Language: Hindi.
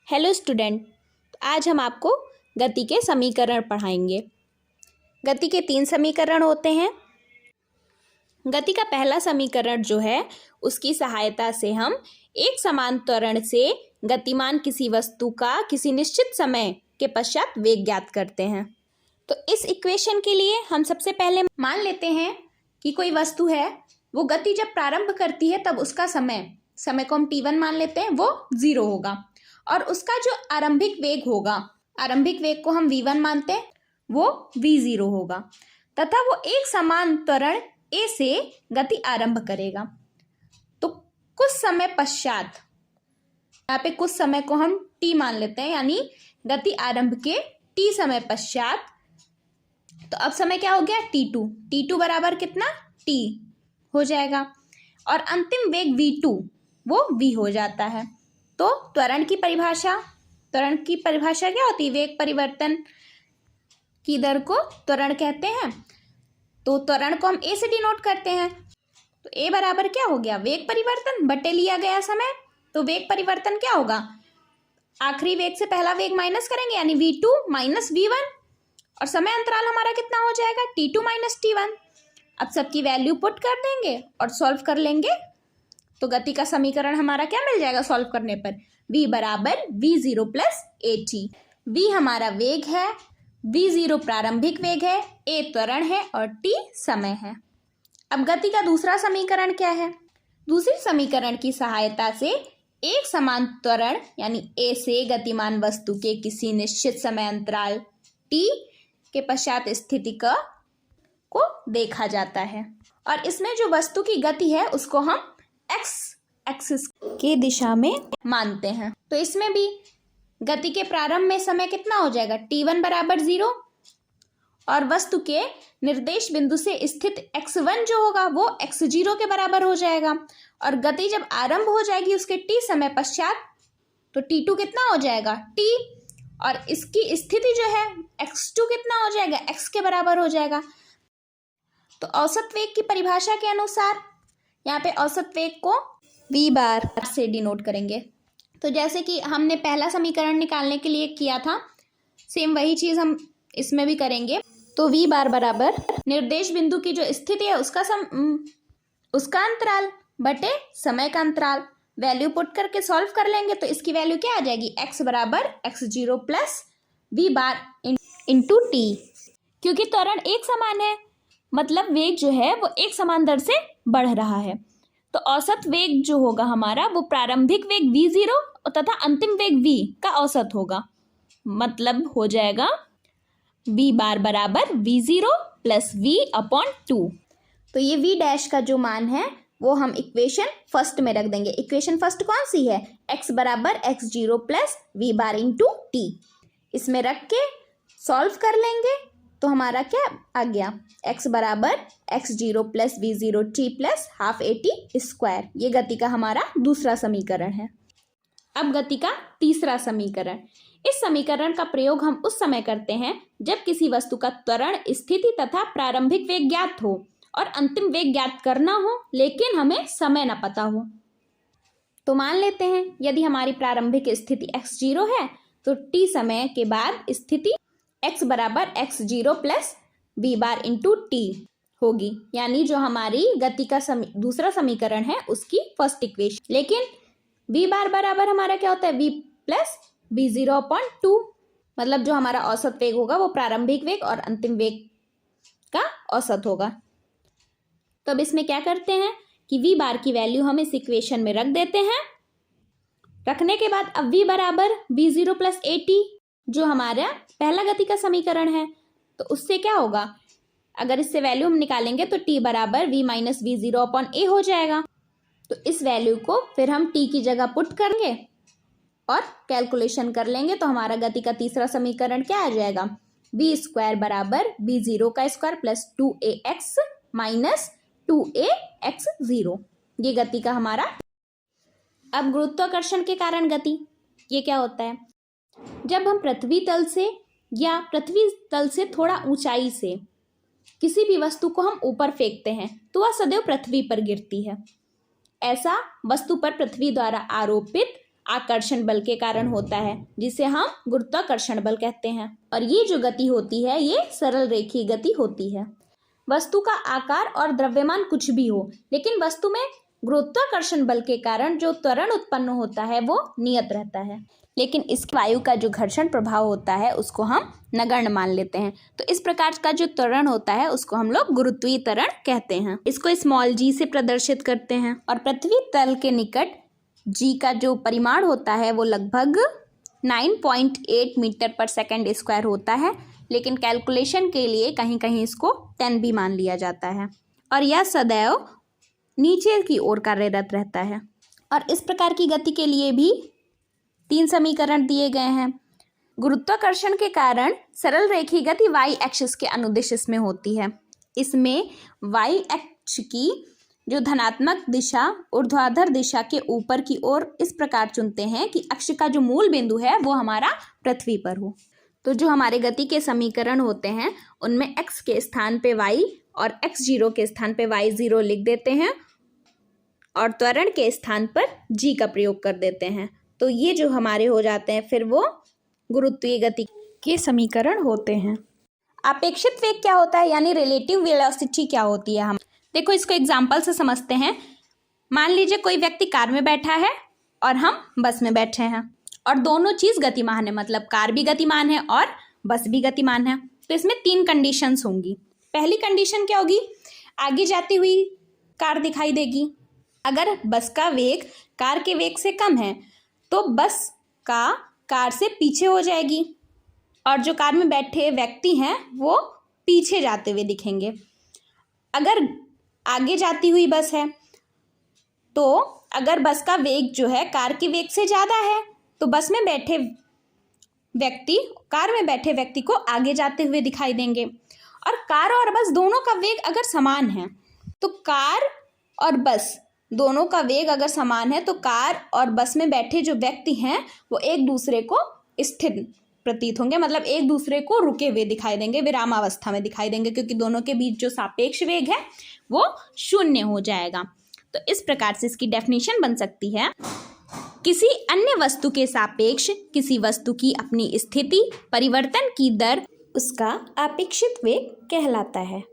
हेलो स्टूडेंट, आज हम आपको गति के समीकरण पढ़ाएंगे। गति के 3 समीकरण होते हैं। गति का पहला समीकरण जो है उसकी सहायता से हम एक समान त्वरण से गतिमान किसी वस्तु का किसी निश्चित समय के पश्चात वेग ज्ञात करते हैं। तो इस इक्वेशन के लिए हम सबसे पहले मान लेते हैं कि कोई वस्तु है, वो गति जब प्रारंभ करती है तब उसका समय को हम t1 मान लेते हैं, वो 0 होगा और उसका जो आरंभिक वेग होगा, आरंभिक वेग को हम v1 मानते हैं, वो v0 होगा तथा वो एक समान त्वरण a से गति आरंभ करेगा। तो कुछ समय पश्चात, यहाँ पे कुछ समय को हम t मान लेते हैं, यानी गति आरंभ के t समय पश्चात। तो अब समय क्या हो गया, t2 बराबर कितना, t हो जाएगा और अंतिम वेग v2 वो v हो जाता है। तो त्वरण की परिभाषा क्या होती है, वेग परिवर्तन की दर को त्वरण कहते हैं। तो त्वरण को हम a से डिनोट करते हैं। तो a बराबर क्या हो गया, वेग परिवर्तन बटे लिया गया समय। तो वेग परिवर्तन क्या होगा, आखिरी वेग से पहला वेग माइनस करेंगे यानी v2 माइनस v1 और समय अंतराल हमारा कितना हो जाएगा, t2 माइनस t1। अब सबकी वैल्यू पुट कर देंगे और सॉल्व कर लेंगे तो गति का समीकरण हमारा क्या मिल जाएगा सॉल्व करने पर, v बराबर v0 प्लस at। v हमारा वेग है, v0 प्रारंभिक वेग है, a त्वरण है और t समय है। अब गति का दूसरा समीकरण क्या है, दूसरी समीकरण की सहायता से एक समान त्वरण यानी a से गतिमान वस्तु के किसी निश्चित समय अंतराल t के पश्चात स्थिति को देखा जाता है और इसमें जो वस्तु की गति है उसको हम x एक्सिस की दिशा में मानते हैं। तो इसमें भी गति के प्रारंभ में समय कितना हो जाएगा, t1 बराबर 0 और वस्तु के निर्देश बिंदु से स्थित x1 जो होगा वो x0 के बराबर हो जाएगा और गति जब आरंभ हो जाएगी उसके t समय पश्चात तो t2 कितना हो जाएगा, t और इसकी स्थिति जो है x2 कितना हो जाएगा, x के बराबर हो जाएगा। तो औसत वेग की परिभाषा के अनुसार यहाँ पे औसत वेग को v बार से डिनोट करेंगे। तो जैसे कि हमने पहला समीकरण निकालने के लिए किया था, सेम वही चीज़ हम इसमें भी करेंगे। तो v बार बराबर निर्देश बिंदु की जो स्थिति है उसका अंतराल बटे समय का अंतराल, वैल्यू पुट करके सॉल्व कर लेंगे तो इसकी वैल्यू क्या आ जाएगी, x बराबर x0 plus v bar into t। क्योंकि त्वरण एक समान है, मतलब वेग जो है वो एक समान दर से बढ़ रहा है, तो औसत वेग जो होगा हमारा वो प्रारंभिक वेग v0 तथा अंतिम वेग v का औसत होगा, मतलब हो जाएगा v बार बराबर v0 प्लस v अपॉन 2। तो ये v डैश का जो मान है वो हम इक्वेशन फर्स्ट में रख देंगे। इक्वेशन फर्स्ट कौन सी है, x बराबर x0 plus v bar into t। इसमें रख के सॉल्व कर लेंगे तो हमारा क्या आ गया, x बराबर x0 plus v0 t plus half at square. ये गति का हमारा दूसरा समीकरण है। अब गति का तीसरा समीकरण, इस समीकरण का प्रयोग हम उस समय करते हैं जब किसी वस्तु का त्वरण, स्थिति तथा प्रारंभिक वेग ज्ञात हो और अंतिम वेग ज्ञात करना हो लेकिन हमें समय न पता हो। तो मान लेते हैं यदि हमारी प्रारंभिक स्थिति x0 है तो t समय के बाद स्थिति x बराबर x0 plus v bar into t होगी, यानी जो हमारी गति का दूसरा समीकरण है उसकी फर्स्ट इक्वेशन। लेकिन v बार बराबर हमारा क्या होता है, v प्लस v0 अपॉन 2, मतलब जो हमारा औसत वेग होगा वो प्रारंभिक वेग और अंतिम वेग का औसत होगा। तो अब इसमें क्या करते हैं कि v बार की वैल्यू हम इस इक्वेशन में रख देते हैं। रखने के बाद अब v बराबर v0 प्लस at जो हमारा पहला गति का समीकरण है, तो उससे क्या होगा, अगर इससे वैल्यू हम निकालेंगे तो t बराबर v minus v0 upon a हो जाएगा। तो इस वैल्यू को फिर हम t की जगह पुट करेंगे और कैलकुलेशन कर लेंगे तो हमारा गति का तीसरा समीकरण क्या आ जाएगा, v स्क्वायर बराबर v0 का square plus 2ax minus 2ax0। ये गति का हमारा। अब गुरुत्वाकर्षण के कारण गति, ये क्या होता है, जब हम पृथ्वी तल से या पृथ्वी तल से थोड़ा ऊंचाई से किसी भी वस्तु को हम ऊपर फेंकते हैं तो वह सदैव पृथ्वी पर गिरती है। ऐसा वस्तु पर पृथ्वी द्वारा आरोपित आकर्षण बल के कारण होता है, जिसे हम गुरुत्वाकर्षण बल कहते हैं। और ये जो गति होती है ये सरल रेखीय गति होती है। वस्तु का आकार और द्रव्यमान कुछ भी हो, लेकिन वस्तु में गुरुत्वाकर्षण बल के कारण जो त्वरण उत्पन्न होता है वो नियत रहता है, लेकिन इस वायु का जो घर्षण प्रभाव होता है उसको हम नगण्य मान लेते हैं। तो इस प्रकार का जो त्वरण होता है उसको हम लोग गुरुत्वीय त्वरण कहते हैं। इसको स्मॉल g से प्रदर्शित करते हैं। और पृथ्वी तल के निकट g का जो परिमाण होता है वो लगभग 9.8 मीटर पर सेकंड स्क्वायर होता है, लेकिन कैलकुलेशन के लिए कहीं कहीं इसको 10 भी मान लिया जाता है। और यह सदैव नीचे की ओर कार्यरत रहता है। और इस प्रकार की गति के लिए भी 3 समीकरण दिए गए हैं। गुरुत्वाकर्षण के कारण सरल रेखीय गति y एक्सिस के अनुदिश इसमें होती है। इसमें y एक्स की जो धनात्मक दिशा ऊर्ध्वाधर दिशा के ऊपर की ओर इस प्रकार चुनते हैं कि अक्ष का जो मूल बिंदु है वो हमारा पृथ्वी पर हो। तो जो हमारे गति के समीकरण होते हैं उनमें x के स्थान पे y और x0 के स्थान पे y0 लिख देते हैं और त्वरण के स्थान पर g का प्रयोग कर देते हैं। तो ये जो हमारे हो जाते हैं फिर वो गुरुत्वीय गति के समीकरण होते हैं। अपेक्षित वेग क्या होता है, यानी रिलेटिव वेलोसिटी क्या होती है, हम देखो इसको एग्जांपल से समझते हैं। मान लीजिए कोई व्यक्ति कार में बैठा है और हम बस में बैठे हैं और दोनों चीज़ गतिमान है, मतलब कार भी गतिमान है और बस भी गतिमान है। तो इसमें 3 कंडीशंस होंगी। पहली कंडीशन क्या होगी, आगे जाती हुई कार दिखाई देगी। अगर बस का वेग कार के वेग से कम है तो बस का कार से पीछे हो जाएगी और जो कार में बैठे व्यक्ति हैं वो पीछे जाते हुए दिखेंगे। अगर आगे जाती हुई बस है तो अगर बस का वेग जो है कार के वेग से ज़्यादा है तो बस में बैठे व्यक्ति कार में बैठे व्यक्ति को आगे जाते हुए दिखाई देंगे। और कार और बस दोनों का वेग अगर समान है तो कार और बस दोनों का वेग अगर समान है तो कार और बस में बैठे जो व्यक्ति हैं वो एक दूसरे को स्थिर प्रतीत होंगे, मतलब एक दूसरे को रुके हुए दिखाई देंगे, विरामावस्था में दिखाई देंगे, क्योंकि दोनों के बीच जो सापेक्ष वेग है वो 0 हो जाएगा। तो इस प्रकार से इसकी डेफिनेशन बन सकती है, किसी अन्य वस्तु के सापेक्ष किसी वस्तु की अपनी स्थिति परिवर्तन की दर उसका अपेक्षित वेग कहलाता है।